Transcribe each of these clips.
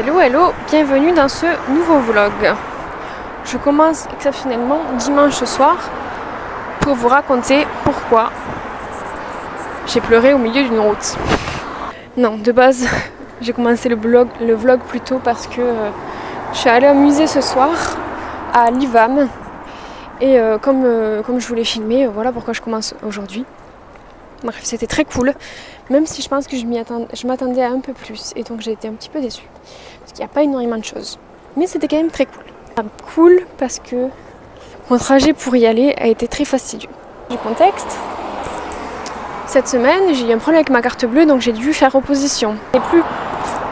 Hello, hello, bienvenue dans ce nouveau vlog. Je commence exceptionnellement dimanche soir pour vous raconter pourquoi j'ai pleuré au milieu d'une route. Non, de base, j'ai commencé le vlog plutôt parce que je suis allée au musée ce soir à l'IVAM et comme je voulais filmer, voilà pourquoi je commence aujourd'hui. Bref, c'était très cool, même si je pense que je m'attendais à un peu plus et donc j'ai été un petit peu déçue parce qu'il n'y a pas énormément de choses. Mais c'était quand même très cool. Cool parce que mon trajet pour y aller a été très fastidieux. Du contexte, cette semaine j'ai eu un problème avec ma carte bleue donc j'ai dû faire opposition. Je n'ai plus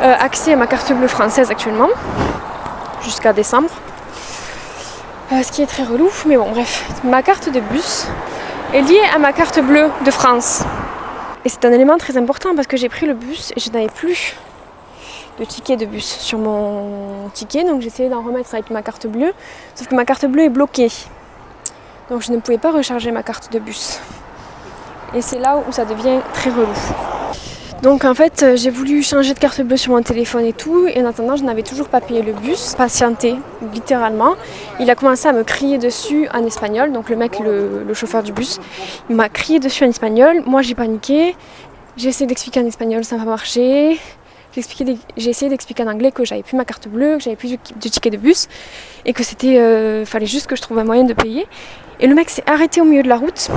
accès à ma carte bleue française actuellement, jusqu'à décembre. Ce qui est très relou, mais bon bref, ma carte de bus est liée à ma carte bleue de France. Et c'est un élément très important parce que j'ai pris le bus et je n'avais plus de ticket de bus sur mon ticket, donc j'ai essayé d'en remettre avec ma carte bleue, sauf que ma carte bleue est bloquée. Donc je ne pouvais pas recharger ma carte de bus. Et c'est là où ça devient très relou. Donc en fait j'ai voulu changer de carte bleue sur mon téléphone et tout, et en attendant je n'avais toujours pas payé le bus, patienté littéralement. Il a commencé à me crier dessus en espagnol, donc le mec, le chauffeur du bus, il m'a crié dessus en espagnol, moi j'ai paniqué, j'ai essayé d'expliquer en espagnol, ça n'a pas marché. J'ai essayé d'expliquer en anglais que j'avais plus ma carte bleue, que j'avais plus de ticket de bus et que fallait juste que je trouve un moyen de payer. Et le mec s'est arrêté au milieu de la route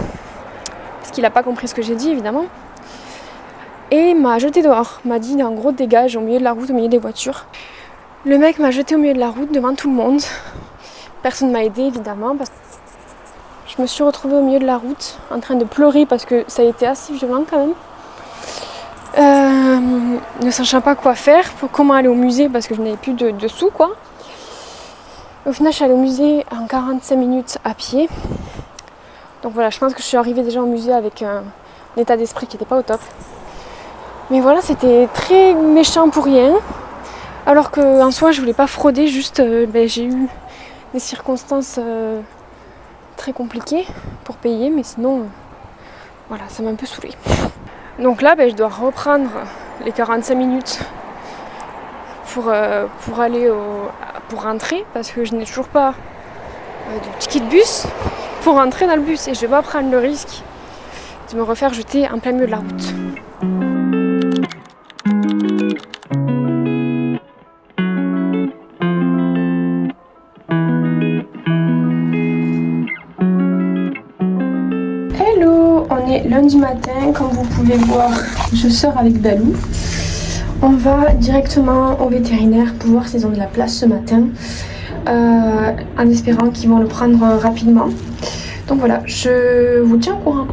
parce qu'il n'a pas compris ce que j'ai dit évidemment. Et m'a jeté dehors, m'a dit en gros dégage au milieu de la route, au milieu des voitures. Le mec m'a jeté au milieu de la route devant tout le monde. Personne ne m'a aidé évidemment parce que je me suis retrouvée au milieu de la route en train de pleurer parce que ça a été assez violent quand même. Ne sachant pas quoi faire, comment aller au musée parce que je n'avais plus de sous quoi. Au final je suis allée au musée en 45 minutes à pied. Donc voilà, je pense que je suis arrivée déjà au musée avec un état d'esprit qui n'était pas au top. Mais voilà, c'était très méchant pour rien. Alors qu'en soi, je voulais pas frauder, juste j'ai eu des circonstances très compliquées pour payer, mais sinon, voilà, ça m'a un peu saoulée. Donc là, je dois reprendre les 45 minutes pour rentrer, parce que je n'ai toujours pas de ticket de bus pour rentrer dans le bus. Et je ne vais pas prendre le risque de me refaire jeter en plein milieu de la route. Lundi matin, comme vous pouvez voir, je sors avec Balou. On va directement au vétérinaire pour voir s'ils ont de la place ce matin, en espérant qu'ils vont le prendre rapidement. Donc voilà, je vous tiens au courant.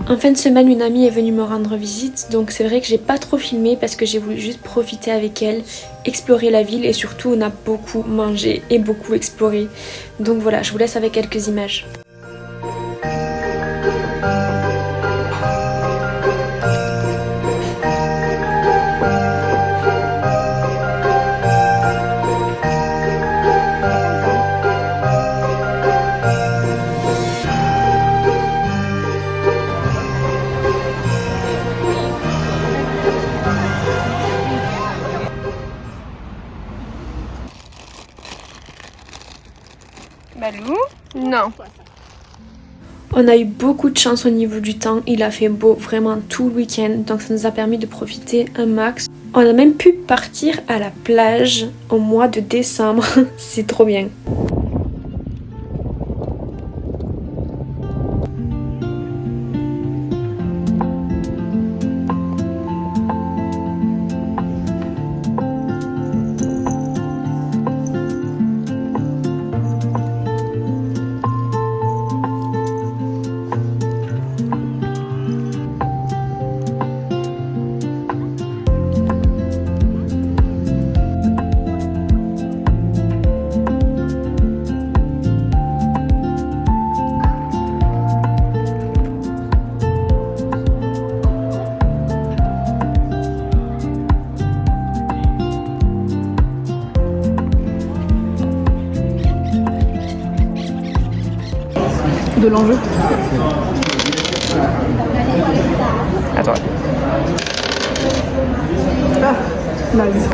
En fin de semaine, une amie est venue me rendre visite, donc c'est vrai que j'ai pas trop filmé parce que j'ai voulu juste profiter avec elle, explorer la ville et surtout on a beaucoup mangé et beaucoup exploré. Donc voilà, je vous laisse avec quelques images. Balou ? Non. On a eu beaucoup de chance au niveau du temps, il a fait beau vraiment tout le week-end, donc ça nous a permis de profiter un max. On a même pu partir à la plage au mois de décembre, c'est trop bien. de l'enjeu. Attends. Ah, nice.